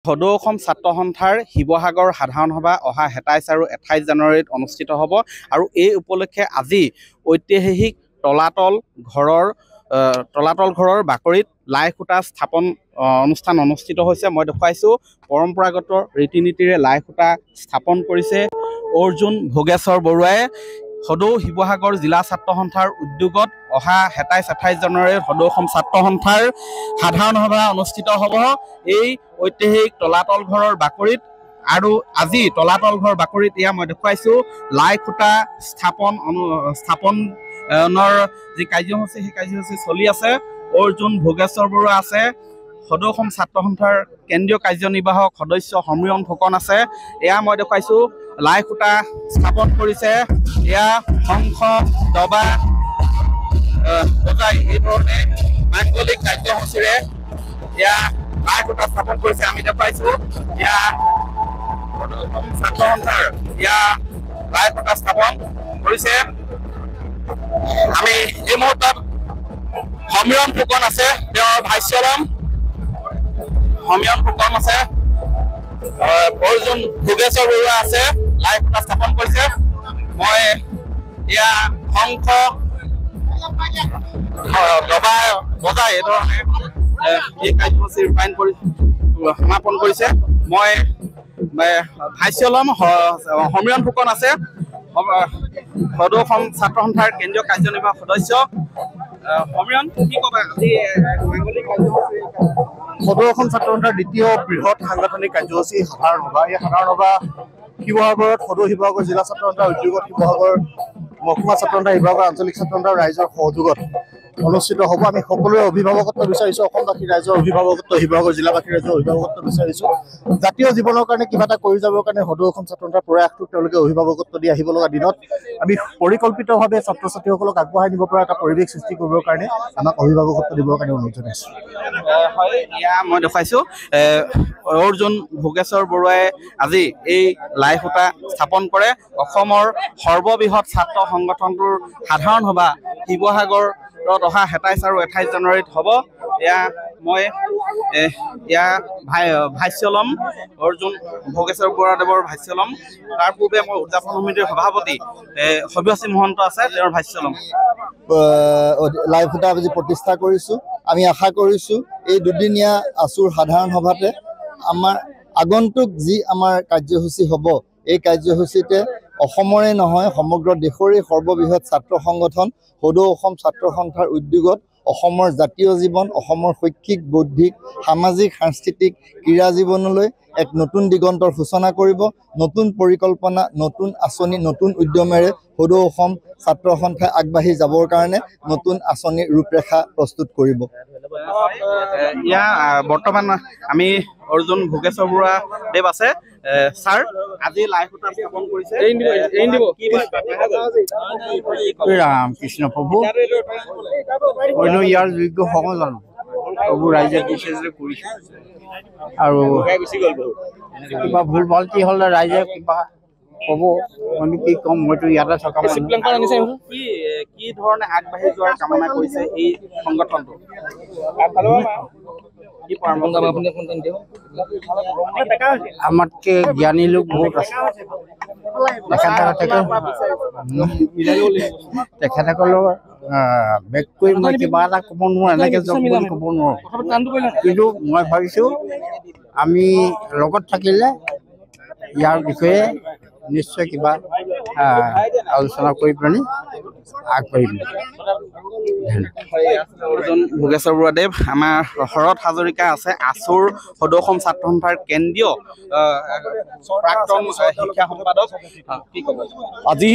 সদৌ অসম ছাত্ৰ সন্থাৰ শিৱসাগৰ সাধাৰণ সভা অহা ২৭ আৰু ২৮ জানুৱাৰীত অনুষ্ঠিত হ'ব আৰু এই উপলক্ষে আজি ঐতিহাসিক তলাতল ঘৰৰ বাকৰিত লাই খুঁটা স্থাপন অনুষ্ঠান অনুষ্ঠিত হৈছে। মই দেখুৱাইছোঁ পৰম্পৰাগত ৰীতি নীতিৰে লাই খুঁটা স্থাপন কৰিছে অৰ্জুন ভোগেশ্বৰ বৰুৱাই। সদৌ শিৱসাগৰ জিলা ছাত্ৰ সন্থাৰ উদ্যোগত অহা ২৭-২৮ জানুৱাৰীত সদৌ অসম ছাত্ৰ সন্থাৰ সাধাৰণ সভা অনুষ্ঠিত হ'ব এই ঐতিহাসিক তলাতল ঘৰৰ বাকৰিত। আৰু আজি তলাতল ঘৰ বাকৰিত এয়া মই দেখুৱাইছোঁ লাই খুঁটা স্থাপনৰ যি কাৰ্যসূচী সেই কাৰ্যসূচী চলি আছে। অৰ্জুন ভোগেশ্বৰ বৰুৱা আছে, সদৌ অসম ছাত্ৰ সন্থাৰ কেন্দ্ৰীয় কাৰ্যনিৰ্বাহক সদস্য সমীৰণ ফুকন আছে। এয়া মই দেখুৱাইছোঁ লাই খুঁটা স্থাপন কৰিছে। এয়া শংখ দবা বজাই এই ধৰণে মাংগলিক কাৰ্যসূচীৰে এয়া লাই খুঁটা স্থাপন কৰিছে। আমি দেখুৱাইছোঁ এয়া ছাত্ৰ সন্থাৰ এয়া লাই খুঁটা স্থাপন কৰিছে। আমি এই মুহূৰ্তত সমীৰণ ফুকন আছে, তেওঁৰ ভাষ্যলম সমীৰণ ফুকন আছে, অৰ্জুন ভোগেশ্বৰ বৰুৱা আছে, লাই খুঁটা স্থাপন কৰিছে। মই এয়া শংখ দবা বজাই এই ধৰণে এই কাৰ্যসূচী ৰূপায়ণ কৰি সমাপন কৰিছে। মই ভাষ্যলম সমীৰণ ফুকন আছে, সদৌ অসম ছাত্ৰ সন্থাৰ কেন্দ্ৰীয় কাৰ্যনিৰ্বাহক সদস্য। সমীৰণ, কি ক'বা সদৌ অসম ছাত্ৰ সন্থাৰ দ্বিতীয় বৃহৎ সাংগঠনিক কাৰ্যসূচী সাধাৰণ সভা। এই সাধাৰণ সভা শিৱসাগৰত সদৌ শিৱসাগৰ জিলা ছাত্ৰ সন্থাৰ উদ্যোগত শিৱসাগৰ মহকুমা ছাত্ৰ সন্থা, শিৱসাগৰ আঞ্চলিক ছাত্ৰ সন্থাৰ ৰাইজৰ সহযোগত অনুষ্ঠিত হ'ব। আমি সকলোৰে অভিভাৱকত্ব বিচাৰিছোঁ, অসমবাসী ৰাইজৰ অভিভাৱকত্ব, শিৱসাগৰ জিলাবাসী ৰাইজৰ অভিভাৱকত্ব বিচাৰিছোঁ। জাতীয় জীৱনৰ কাৰণে কিবা এটা কৰি যাবৰ কাৰণে সদৌ অসম ছাত্ৰ সন্থাৰ প্ৰয়াসটোক তেওঁলোকে অভিভাৱকত্ব দি আহিব লগা দিনত আমি পৰিকল্পিতভাৱে ছাত্ৰ ছাত্ৰীসকলক আগবঢ়াই নিব পৰা এটা পৰিৱেশ সৃষ্টি কৰিবৰ কাৰণে আমাক অভিভাৱকত্ব দিবৰ কাৰণে অনুৰোধ জনাইছোঁ। হয়, এয়া মই দেখুৱাইছোঁ অৰ্জুন ভোগেশ্বৰ বৰুৱাই আজি এই লাই খুঁটা স্থাপন কৰে। অসমৰ সৰ্ববৃহৎ ছাত্ৰ সংগঠনটোৰ সাধাৰণ সভা শিৱসাগৰত অহা ২৭ আৰু ২৮ জানুৱাৰীত হ'ব। এয়া মই এয়া ভাষ্যলম অৰ্জুন ভোগেশ্বৰ বৰুৱাদেৱৰ ভাষ্যলম। তাৰ পূৰ্বে মই উদযাপন সমিতিৰ সভাপতি সব্যসাচী মহন্ত আছে, তেওঁৰ ভাষ্যলম। লাই খুঁটা আজি প্ৰতিষ্ঠা কৰিছোঁ। আমি আশা কৰিছোঁ এই দুদিনীয়া আছুৰ সাধাৰণ সভাতে আমাৰ আগন্তুক যি আমাৰ কাৰ্যসূচী হ'ব, এই কাৰ্যসূচীতে অসমৰে নহয় সমগ্ৰ দেশৰে সৰ্ববৃহৎ ছাত্ৰ সংগঠন সদৌ অসম ছাত্ৰ সন্থাৰ উদ্যোগত অসমৰ জাতীয় জীৱন, অসমৰ শৈক্ষিক, বৌদ্ধিক, সামাজিক, সাংস্কৃতিক, ক্ৰীড়া জীৱনলৈ এক নতুন দিগন্তৰ সূচনা কৰিব। নতুন পৰিকল্পনা, নতুন আঁচনি, নতুন উদ্যমেৰে সদৌ অসম ছাত্ৰ সন্থাই আগবাঢ়ি যাবৰ কাৰণে নতুন আঁচনিৰ ৰূপৰেখা প্ৰস্তুত কৰিব। ইয়া বৰ্তমান আমি অৰ্জুন ভোগেশ্বৰ বৰুৱা দেৱ আছে। ছাৰ, আজি লাই খুঁটা স্থাপন কৰিছে, ৰাম কৃষ্ণ প্ৰভু, মইনো ইয়াৰ যোগ্য হ'ব জানো? প্ৰভু ৰাইজে দিছে যে কৰিছে, আৰু কিবা ভুল ভালটি হ'লে ৰাইজে কিবা ক'ব, মইনো কি ক'ম? মইতো ইয়াতে থকা কি ধৰণে আগবাঢ়ি যোৱাৰ কামনা কৰিছে এই সংগঠনটো? আমাতকে জ্ঞানী লোক বহুত আছে, তেখেতসকলৰ বেগ কৰি মই কিবা এটা ক'ব নোৱাৰোঁ, এনেকৈ যাওক বুলি ক'ব নোৱাৰোঁ। কিন্তু মই ভাবিছোঁ আমি লগত থাকিলে ইয়াৰ বিষয়ে নিশ্চয় কিবা আলোচনা কৰি পেলাই আগবাঢ়িম। অৰ্জুন ভোগেশ্বৰ বৰুৱাদেৱ। আমাৰ শৰৎ হাজৰিকা আছে, আছুৰ সদৌ অসম ছাত্ৰ সন্থাৰ কেন্দ্ৰীয় প্ৰাক্তন শিক্ষা সম্পাদক। কি ক'ব? আজি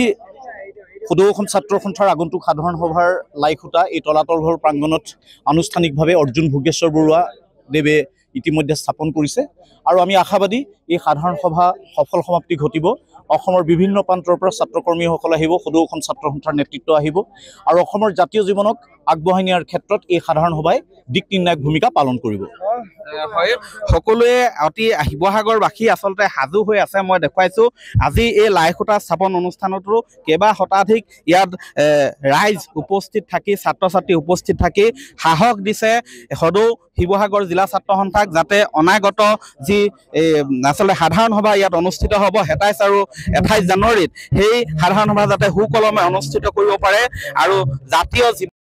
সদৌ অসম ছাত্ৰ সন্থাৰ আগন্তুক সাধাৰণ সভাৰ লাই খুঁটা এই তলাতল ঘৰ প্ৰাংগণত আনুষ্ঠানিকভাৱে অৰ্জুন ভোগেশ্বৰ বৰুৱা দেৱে ইতিমধ্যে স্থাপন কৰিছে, আৰু আমি আশাবাদী এই সাধাৰণ সভা সফল সমাপ্তি ঘটিব। অসমৰ বিভিন্ন প্ৰান্তৰ পৰা ছাত্ৰকৰ্মীসকল আহিব, সদৌ অসম ছাত্ৰ সন্থাৰ নেতৃত্ব আহিব, আৰু অসমৰ জাতীয় জীৱনক আগবঢ়াই নিয়াৰ ক্ষেত্ৰত এই সাধাৰণ সভাই দিক নিৰ্ণায়ক ভূমিকা পালন কৰিব। হয়, সকলোৱে অতি শিৱসাগৰবাসী আচলতে সাজু হৈ আছে। মই দেখুৱাইছো আজি এই লাই খুঁটা স্থাপন অনুষ্ঠানতো কেইবা শতাধিক ইয়াত ৰাইজ উপস্থিত থাকি ছাত্ৰ ছাত্ৰী উপস্থিত থাকি সাহস দিছে সদৌ শিৱসাগৰ জিলা ছাত্ৰ সন্থাক যাতে অনাগত যি আচলতে সাধাৰণ সভা ইয়াত অনুষ্ঠিত হ'ব ২৭ আৰু ২৮ জানুৱাৰীত সেই সাধাৰণ সভা যাতে সুকলমে অনুষ্ঠিত কৰিব পাৰে আৰু জাতীয়